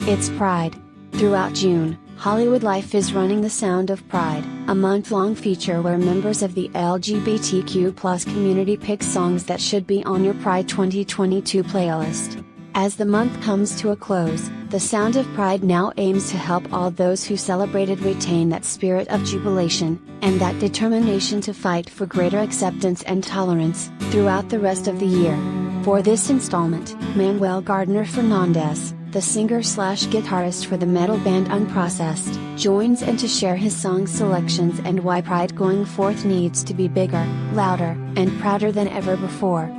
It's Pride. Throughout June, Hollywood Life is running the Sound of Pride, a month-long feature where members of the LGBTQ+ community pick songs that should be on your Pride 2022 playlist. As the month comes to a close, the Sound of Pride now aims to help all those who celebrated retain that spirit of jubilation, and that determination to fight for greater acceptance and tolerance, throughout the rest of the year. For this installment, Manuel Gardner Fernandes, the singer/guitarist for the metal band Unprocessed, joins in to share his song selections and why Pride going forth needs to be bigger, louder, and prouder than ever before.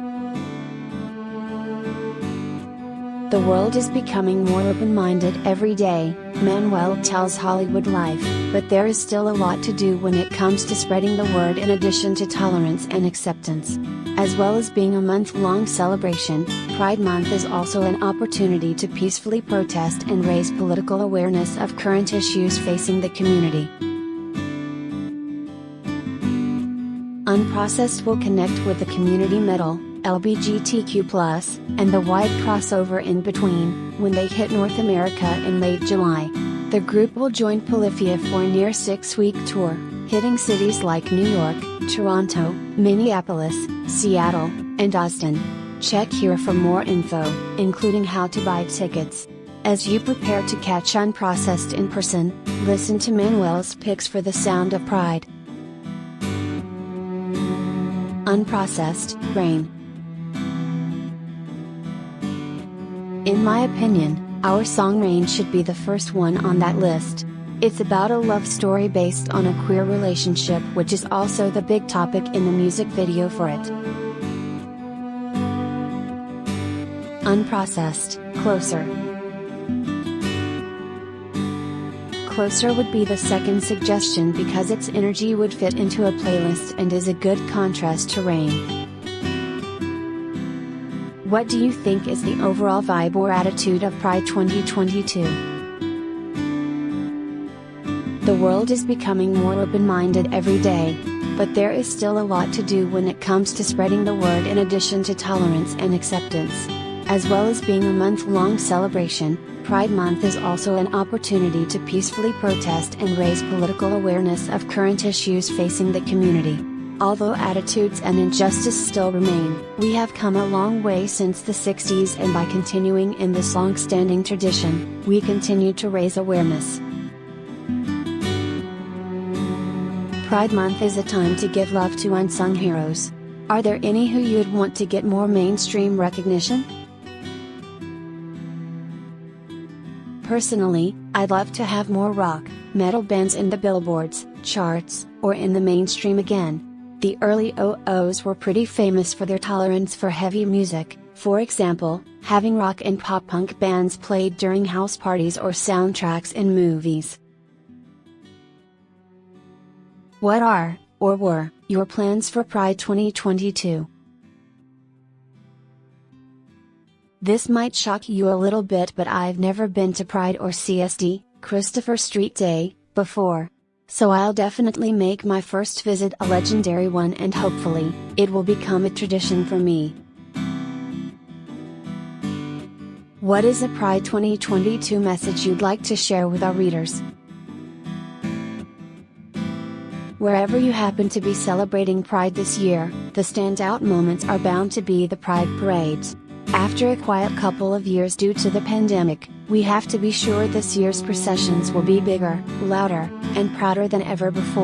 The world is becoming more open-minded every day, Manuel tells Hollywood Life, but there is still a lot to do when it comes to spreading the word in addition to tolerance and acceptance. As well as being a month-long celebration, Pride Month is also an opportunity to peacefully protest and raise political awareness of current issues facing the community. Unprocessed will connect with the community metal, LGBTQ+, and the wide crossover in between, when they hit North America in late July. The group will join Polyphia for a near 6-week tour, hitting cities like New York, Toronto, Minneapolis, Seattle, and Austin. Check here for more info, including how to buy tickets. As you prepare to catch Unprocessed in person, listen to Manuel's picks for the Sound of Pride. Unprocessed, Rain. In my opinion, our song Rain should be the first one on that list. It's about a love story based on a queer relationship, which is also the big topic in the music video for it. Unprocessed, Closer. Closer would be the second suggestion because its energy would fit into a playlist and is a good contrast to Rain. What do you think is the overall vibe or attitude of Pride 2022? The world is becoming more open-minded every day, but there is still a lot to do when it comes to spreading the word in addition to tolerance and acceptance. As well as being a month-long celebration, Pride Month is also an opportunity to peacefully protest and raise political awareness of current issues facing the community. Although attitudes and injustice still remain, we have come a long way since the 60s, and by continuing in this long-standing tradition, we continue to raise awareness. Pride Month is a time to give love to unsung heroes. Are there any who you'd want to get more mainstream recognition? Personally, I'd love to have more rock, metal bands in the billboards, charts, or in the mainstream again. The early OOs were pretty famous for their tolerance for heavy music, for example, having rock and pop punk bands played during house parties or soundtracks in movies. What are, or were, your plans for Pride 2022? This might shock you a little bit, but I've never been to Pride or CSD, Christopher Street Day, before. So I'll definitely make my first visit a legendary one, and hopefully, it will become a tradition for me. What is a Pride 2022 message you'd like to share with our readers? Wherever you happen to be celebrating Pride this year, the standout moments are bound to be the Pride parades. After a quiet couple of years due to the pandemic, we have to be sure this year's processions will be bigger, louder, and prouder than ever before.